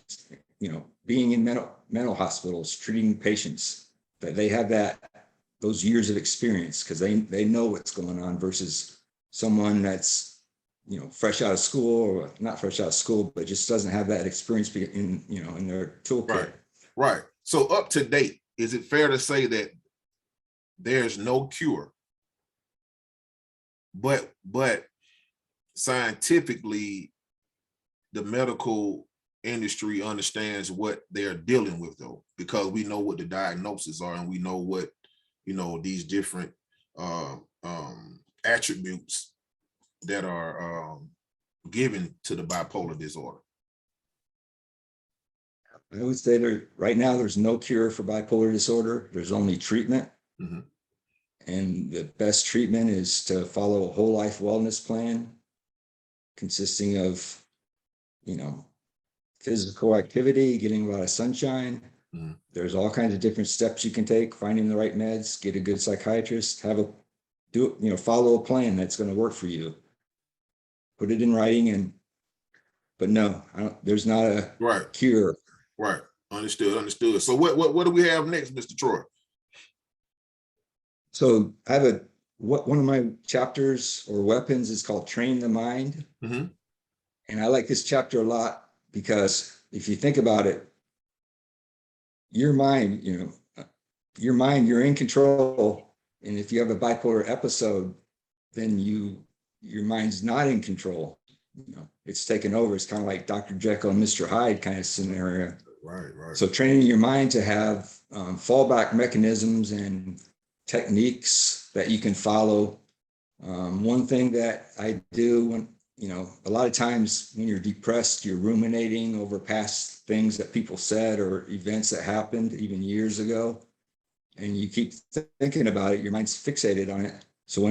you know, being in mental hospitals, treating patients, that they have those years of experience, because they know what's going on, versus someone that's, you know, fresh out of school, or not fresh out of school, but just doesn't have that experience in, you know, in their toolkit. Right. So up to date, is it fair to say that there's no cure, but scientifically the medical industry understands what they're dealing with, though, because we know what the diagnoses are, and we know what, you know, these different attributes that are given to the bipolar disorder? I would say right now there's no cure for bipolar disorder. There's only treatment. And the best treatment is to follow a whole life wellness plan consisting of, you know, physical activity, getting a lot of sunshine. There's all kinds of different steps you can take, finding the right meds, get a good psychiatrist, follow a plan that's going to work for you. Put it in writing, but no, there's not a cure. Right. Understood. So what do we have next, Mr. Troy? So I have one of my chapters or weapons is called Train the Mind. And I like this chapter a lot because if you think about it, your mind, you're in control. And if you have a bipolar episode, then your mind's not in control. You know, it's taken over. It's kind of like Dr. Jekyll and Mr. Hyde kind of scenario. Right. So training your mind to have fallback mechanisms and techniques that you can follow. One thing that I do when, a lot of times when you're depressed, you're ruminating over past things that people said or events that happened even years ago. And you keep thinking about it, your mind's fixated on it. So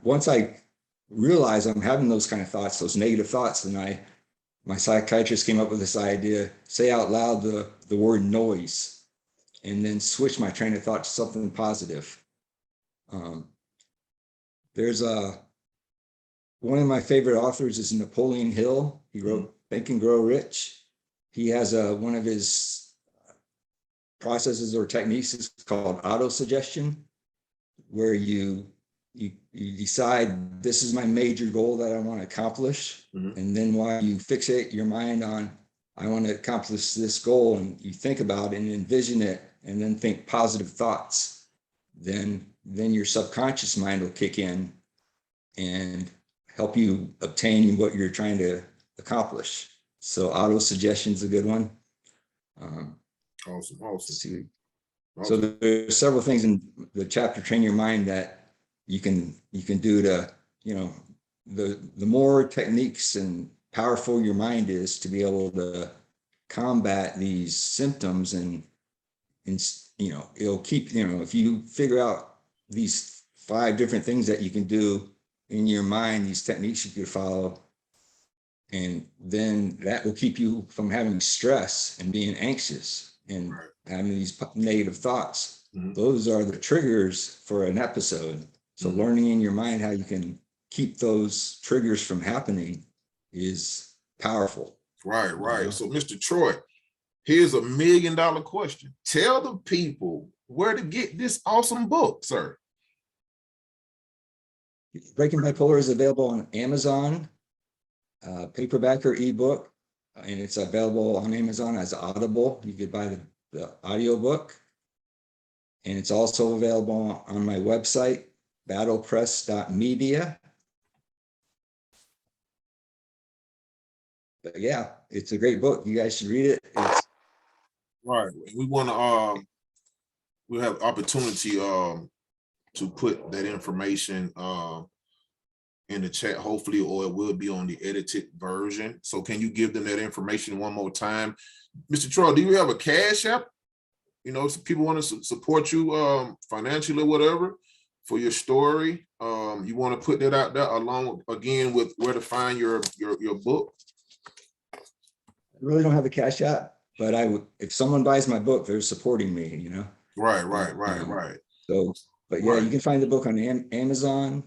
once I realize I'm having those kind of thoughts, those negative thoughts, then my psychiatrist came up with this idea, say out loud the word noise, and then switch my train of thought to something positive. There's one of my favorite authors is Napoleon Hill. He wrote Think and Grow Rich. He has one of his processes or techniques is called autosuggestion, where you decide this is my major goal that I want to accomplish. And then while you fixate your mind on, I want to accomplish this goal, and you think about it and envision it, and then think positive thoughts, then your subconscious mind will kick in and help you obtain what you're trying to accomplish. So autosuggestion is a good one. Awesome. So there's several things in the chapter Train Your Mind that you can do to, the more techniques and powerful your mind is to be able to combat these symptoms, and it'll keep, if you figure out these 5 different things that you can do in your mind, these techniques you could follow, and then that will keep you from having stress and being anxious and having these negative thoughts. Those are the triggers for an episode. So learning in your mind how you can keep those triggers from happening is powerful. Right. So Mr. Troy, here's $1 million question. Tell the people where to get this awesome book, sir. Breaking Bipolar is available on Amazon, paperback or ebook. and it's available on Amazon as Audible. You could buy the audiobook. And it's also available on my website, battlepress.media. But yeah, it's a great book. You guys should read it. It's Right. We want to we'll have opportunity to put that information in the chat, hopefully, or it will be on the edited version. So can you give them that information one more time? Mr. Troy, do you have a Cash App? You know, if people want to support you financially or whatever for your story. You want to put that out there along again with where to find your book? I really don't have a Cash App, but if someone buys my book, they're supporting me, you know? Right. So, but yeah, Right. you can find the book on Amazon,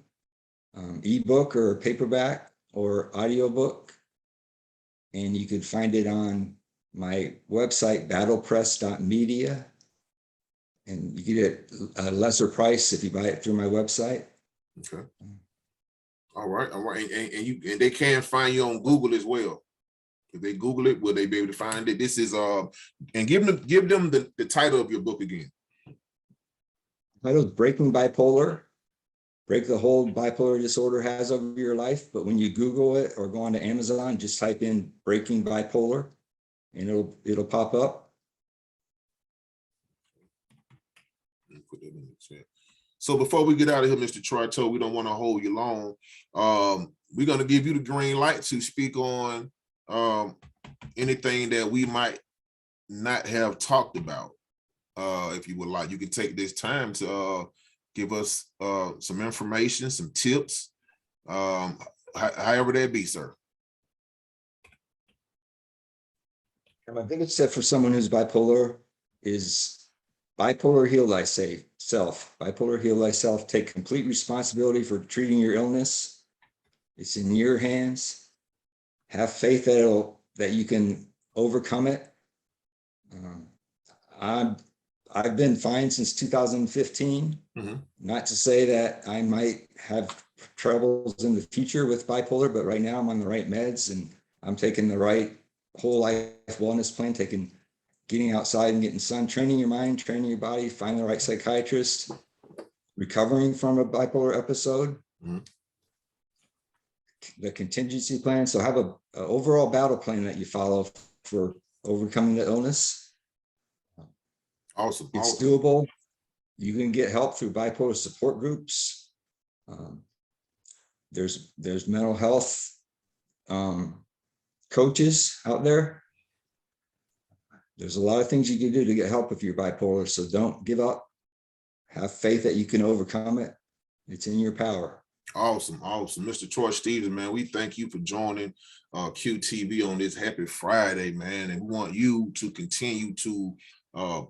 ebook or paperback or audiobook. And you could find it on my website, battlepress.media. And you get it a lesser price if you buy it through my website. Okay. All right. And they can find you on Google as well. If they Google it, will they be able to find it? This is and give them the title of your book again. Title is Breaking Bipolar. Break the hold bipolar disorder has over your life. But when you Google it or go onto Amazon, just type in Breaking Bipolar and it'll pop up. Put that in the chat. So before we get out of here, Mr. Troy, we don't want to hold you long. We're going to give you the green light to speak on anything that we might not have talked about. If you would like, you can take this time to give us some information, some tips, however that be, sir. My biggest tip for someone who's bipolar is bipolar heal thyself. Bipolar heal thyself. Take complete responsibility for treating your illness. It's in your hands. Have faith that you can overcome it. I've been fine since 2015. Mm-hmm. Not to say that I might have troubles in the future with bipolar, but right now I'm on the right meds and I'm taking the right whole life wellness plan, getting outside and getting sun, training your mind, training your body, finding the right psychiatrist, recovering from a bipolar episode, mm-hmm. The contingency plan. So have an overall battle plan that you follow for overcoming the illness. Awesome. It's doable. You can get help through bipolar support groups. There's mental health coaches out there. There's a lot of things you can do to get help if you're bipolar. So don't give up. Have faith that you can overcome it. It's in your power. Awesome. Mr. Troy Stevens, man, we thank you for joining QTV on this happy Friday, man. And we want you to continue to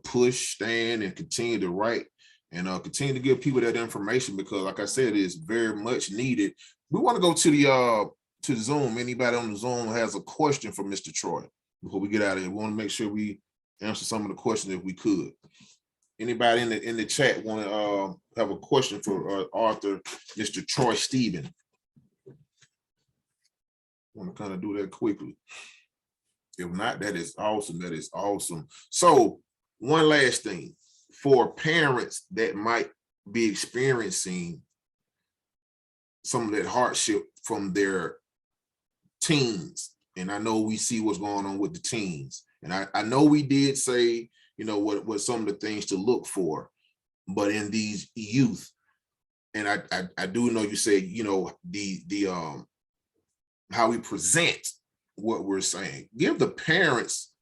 push, stand, and continue to write and continue to give people that information because, like I said, it's very much needed. We want to go to the Zoom. Anybody on the Zoom has a question for Mr. Troy before we get out of here? We want to make sure we answer some of the questions if we could. Anybody in the chat want to have a question for Arthur, Mr. Troy Stevens? Want to kind of do that quickly. If not, that is awesome. That is awesome. So one last thing for parents that might be experiencing some of that hardship from their teens. And I know we see what's going on with the teens. And I know we did say, you know, what some of the things to look for, but in these youth, and I do know you say, you know, the how we present what we're saying. Give the parents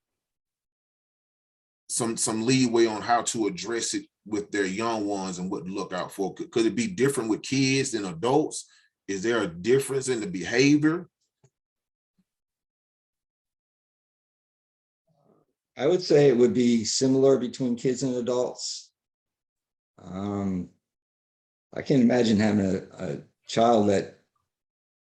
some leeway on how to address it with their young ones and what to look out for. Could it be different with kids than adults? Is there a difference in the behavior? I would say it would be similar between kids and adults. I can't imagine having a child that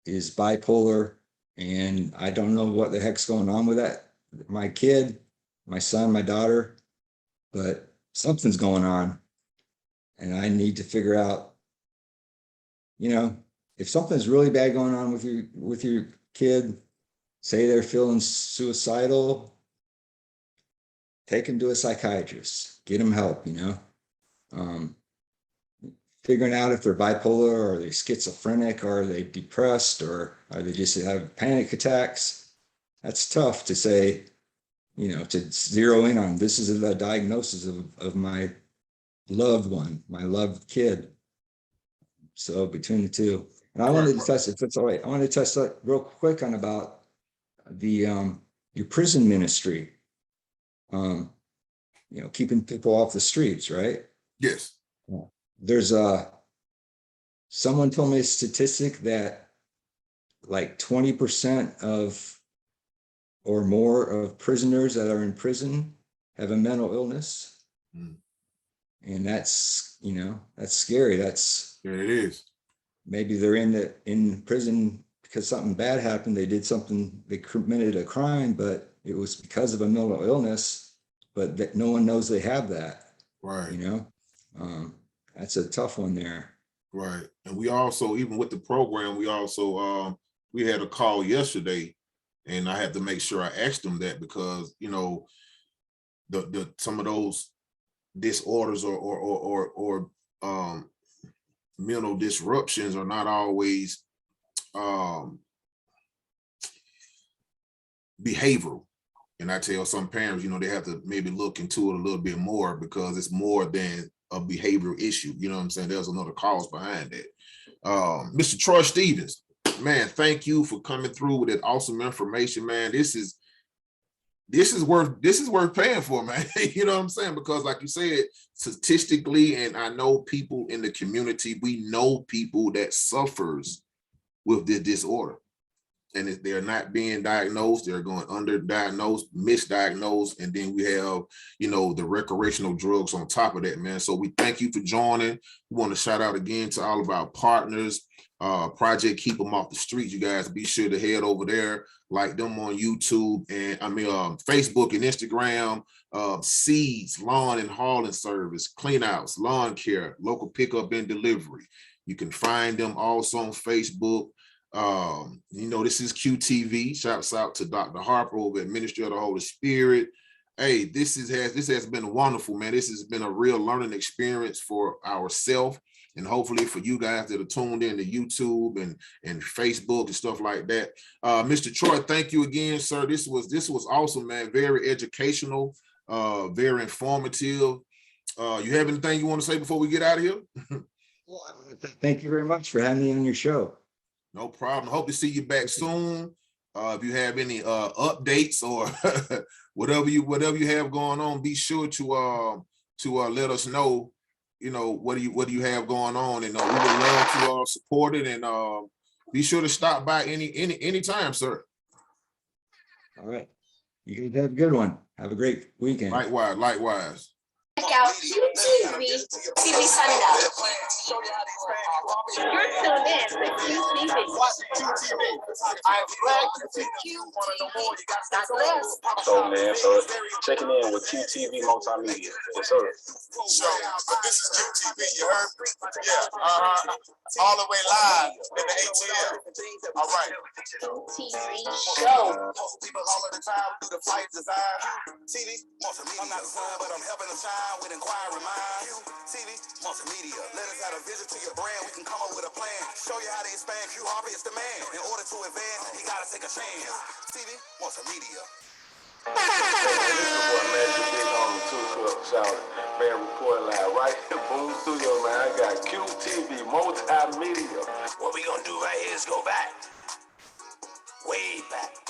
is bipolar and I don't know what the heck's going on with that. My kid, my son, my daughter, but something's going on. And I need to figure out, you know, if something's really bad going on with your kid, say they're feeling suicidal, take them to a psychiatrist, get them help, you know. Figuring out if they're bipolar or are they schizophrenic or are they depressed or are they just have panic attacks. That's tough to say, you know, to zero in on. This is a diagnosis of my loved one, my loved kid. So between the two, and I wanted to touch, if it's all right, I wanted to touch that real quick on about the your prison ministry. You know, keeping people off the streets, right? Yes. There's someone told me a statistic that like 20% of or more of prisoners that are in prison have a mental illness. Mm. And that's, you know, that's scary. That's, Yeah, it is. maybe they're in prison because something bad happened. They did something, they committed a crime, but it was because of a mental illness, but that no one knows they have that. Right. You know, that's a tough one there. Right. And we also, even with the program, we also we had a call yesterday, and I had to make sure I asked them that, because, you know, the some of those disorders or mental disruptions are not always behavioral. And I tell some parents, you know, they have to maybe look into it a little bit more, because it's more than a behavioral issue. You know what I'm saying? There's another cause behind that. Mr. Troy Stevens, man, thank you for coming through with that awesome information, man. This is worth paying for, man. You know what I'm saying? Because like you said, statistically, and I know people in the community, we know people that suffers with this disorder. And if they're not being diagnosed, they're going underdiagnosed, misdiagnosed, and then we have, you know, the recreational drugs on top of that, man. So we thank you for joining. We want to shout out again to all of our partners. Project Keep Them Off the Streets. You guys be sure to head over there, like them on YouTube and Facebook and Instagram. Seeds, lawn and hauling service, cleanouts, lawn care, local pickup and delivery. You can find them also on Facebook. You know, this is QTV. Shouts out to Dr. Harper over at Ministry of the Holy Spirit. Hey, this has been wonderful, man. This has been a real learning experience for ourselves, and hopefully for you guys that are tuned in to YouTube and Facebook and stuff like that. Mr. Troy, thank you again, sir. This was awesome, man. Very educational, very informative. You have anything you want to say before we get out of here? Well, thank you very much for having me on your show. No problem. Hope to see you back soon. If you have any updates or whatever you have going on, be sure to let us know. You know, what do you have going on, and we would love to support it. And be sure to stop by any time, sir. All right, you guys have a good one. Have a great weekend. Likewise. Check out QTV TV signing out. You're tuned in to QTV. I'm glad you want to know more. You got God bless. So checking in with QTV Multimedia. Yes, sir. So, this is QTV, you heard? Yeah, all the way live in the ATL. All right. QTV show. People all of the time do the flight design. TV, multimedia. I'm not the son, but I'm helping them shine with inquiring minds. TV, multimedia. Let us add a vision to your brand. We can come up with a plan. Show you how to expand. Q Harvey is the man. In order to advance, he gotta take a chance. TV, multimedia. This is the boy Magic Big on the 2 Club shout. Man, reporting live right here, Boom Studio, man. I got QTV Multimedia. What we gonna do right here is go back. Way back.